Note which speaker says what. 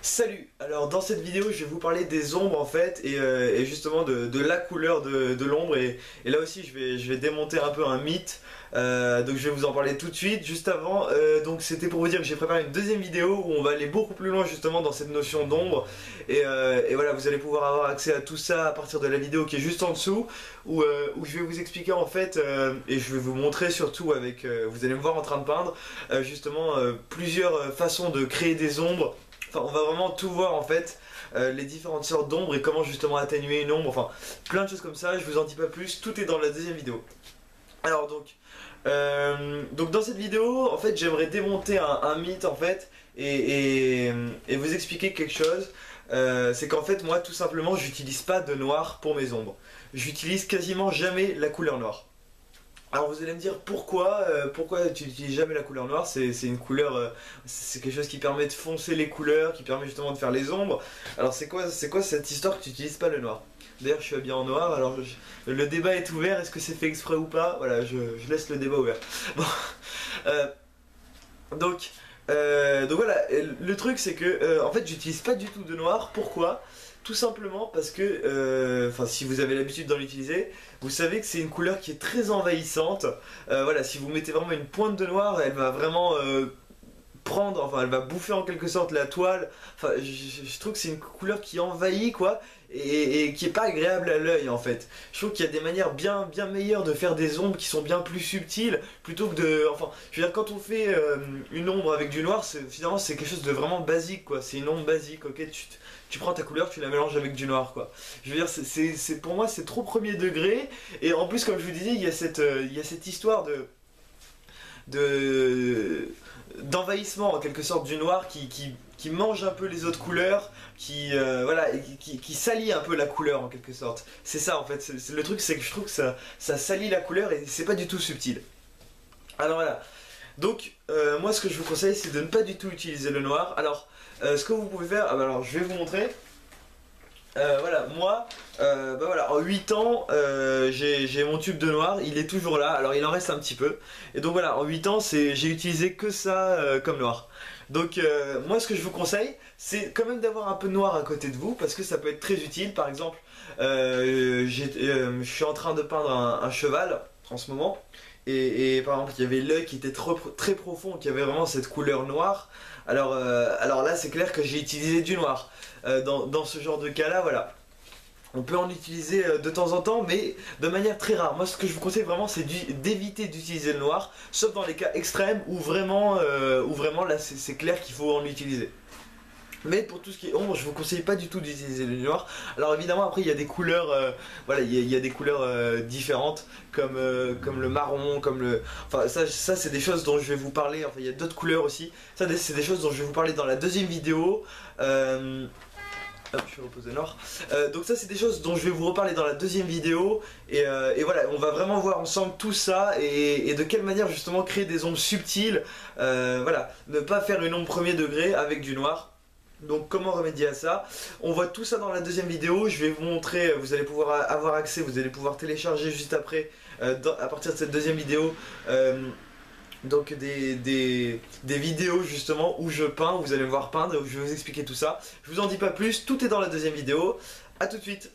Speaker 1: Salut! Alors dans cette vidéo je vais vous parler des ombres en fait et justement de la couleur de l'ombre et là aussi je vais démonter un peu un mythe. Donc je vais vous en parler tout de suite. Juste avant, donc c'était pour vous dire que j'ai préparé une deuxième vidéo où on va aller beaucoup plus loin justement dans cette notion d'ombre et voilà, vous allez pouvoir avoir accès à tout ça à partir de la vidéo qui est juste en dessous où je vais vous expliquer en fait et je vais vous montrer surtout avec, vous allez me voir en train de peindre justement plusieurs façons de créer des ombres. Enfin, on va vraiment tout voir en fait, les différentes sortes d'ombres et comment justement atténuer une ombre, enfin plein de choses comme ça, je vous en dis pas plus, tout est dans la deuxième vidéo. Alors donc dans cette vidéo, en fait j'aimerais démonter un mythe en fait et vous expliquer quelque chose. C'est qu'en fait moi tout simplement j'utilise pas de noir pour mes ombres. J'utilise quasiment jamais la couleur noire. Alors vous allez me dire pourquoi tu n'utilises jamais la couleur noire, c'est une couleur, c'est quelque chose qui permet de foncer les couleurs, qui permet justement de faire les ombres. Alors c'est quoi cette histoire que tu n'utilises pas le noir? D'ailleurs je suis habillé en noir, alors le débat est ouvert, est-ce que c'est fait exprès ou pas? Voilà, je laisse le débat ouvert. Bon, euh, donc, donc voilà, le truc c'est que en fait j'utilise pas du tout de noir, pourquoi? Tout simplement parce que, enfin si vous avez l'habitude d'en utiliser, vous savez que c'est une couleur qui est très envahissante. Voilà, si vous mettez vraiment une pointe de noir, elle va vraiment prendre, enfin elle va bouffer en quelque sorte la toile. Enfin je trouve que c'est une couleur qui envahit quoi et qui est pas agréable à l'œil en fait. Je trouve qu'il y a des manières bien meilleures de faire des ombres qui sont bien plus subtiles plutôt que de, enfin je veux dire quand on fait une ombre avec du noir, finalement c'est quelque chose de vraiment basique quoi. C'est une ombre basique, ok, tu prends ta couleur, tu la mélanges avec du noir quoi. Je veux dire, pour moi c'est trop premier degré. Et en plus comme je vous disais, il y a cette histoire d'envahissement en quelque sorte du noir qui mange un peu les autres couleurs, voilà, et qui salit un peu la couleur en quelque sorte. C'est ça en fait, le truc c'est que je trouve que ça salit la couleur et c'est pas du tout subtil. Alors voilà, donc moi ce que je vous conseille c'est de ne pas du tout utiliser le noir. Alors ce que vous pouvez faire, alors je vais vous montrer. Voilà, moi, bah voilà, en 8 ans, j'ai mon tube de noir, il est toujours là, alors il en reste un petit peu. Et donc voilà, en 8 ans, j'ai utilisé que ça comme noir. Donc moi ce que je vous conseille, c'est quand même d'avoir un peu de noir à côté de vous, parce que ça peut être très utile. Par exemple, je suis en train de peindre un cheval en ce moment. Et par exemple, il y avait l'œil qui était très profond, qui avait vraiment cette couleur noire. Alors là, c'est clair que j'ai utilisé du noir. Dans ce genre de cas-là, voilà. On peut en utiliser de temps en temps, mais de manière très rare. Moi, ce que je vous conseille vraiment, c'est d'éviter d'utiliser le noir, sauf dans les cas extrêmes où vraiment là, c'est clair qu'il faut en utiliser. Mais pour tout ce qui est ombre, je vous conseille pas du tout d'utiliser le noir. Alors évidemment après il y a des couleurs, voilà, il y a des couleurs différentes comme le marron, enfin ça c'est des choses dont je vais vous parler. Enfin il y a d'autres couleurs aussi. Ça c'est des choses dont je vais vous parler dans la deuxième vidéo. Hop, je suis reposé nord. Donc ça c'est des choses dont je vais vous reparler dans la deuxième vidéo et voilà, on va vraiment voir ensemble tout ça et de quelle manière justement créer des ombres subtiles. Voilà, ne pas faire une ombre premier degré avec du noir. Donc comment remédier à ça? On voit tout ça dans la deuxième vidéo, je vais vous montrer, vous allez pouvoir avoir accès, vous allez pouvoir télécharger juste après, à partir de cette deuxième vidéo, donc des vidéos justement où je peins, où vous allez me voir peindre, où je vais vous expliquer tout ça. Je vous en dis pas plus, tout est dans la deuxième vidéo, à tout de suite.